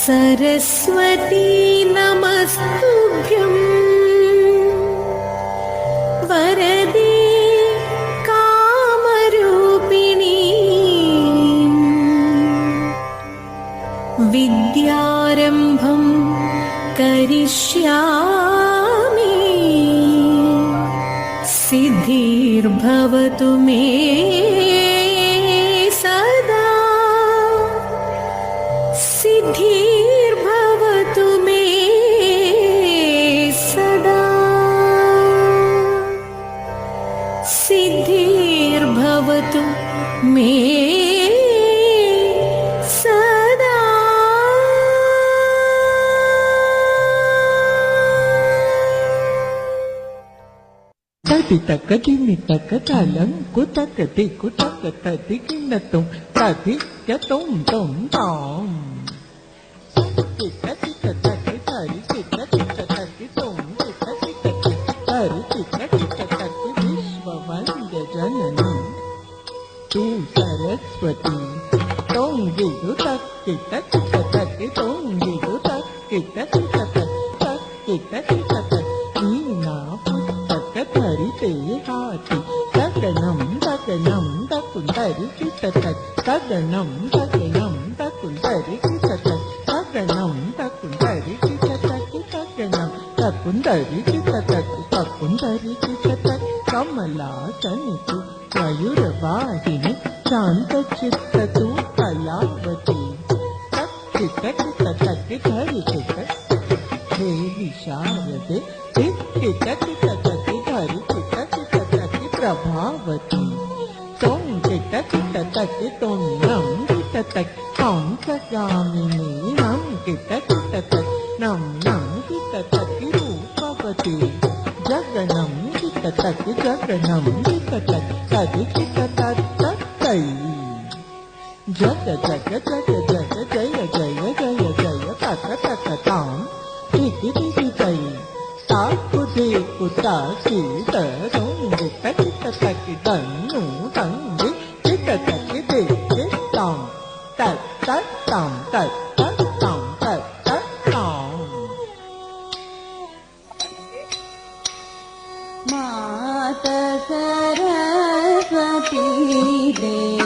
सरस्वती नमस्तुभ्यं वरदे कामरूपिणी विद्यारम्भं करिष्यामि सिद्धिर्भवतु मे सदा सिद्धिर्भवतु मे सदा सिद्धिर्भवतु मे सदा। Tadi tak kini tak dalam ku tak ketiku tak tadi kena tung tadi ya tung tung tung. Kita kita tadi tadi kita kita tadi tung kita kita tadi kita kita tadi Vishwavanda Janani tu Saraswati tung gitu tak kita kita tadi tung gitu tak kita kita tak kita kita tadi Ina Hari hati taganam takun tari kita taganam takun tari kita taganam takun tari kita taganam takun tari kita takun tari kita kamala sanitu mayuravahini shanta chittatu kalavati kita tari kita devi sharade kita Prabhavati Tom kita taki tom nam kita tak Tom sagamini nam kita tak Nam kita taki Rupavati Jaganam kita taki Jaganam kita tak Tadi kita tak Jaga jaya taka tam Tiki jaya Taku deku taki Tadong kita taki Danu tangi kita taki deki tam Tak tam Mata Saraswati Devi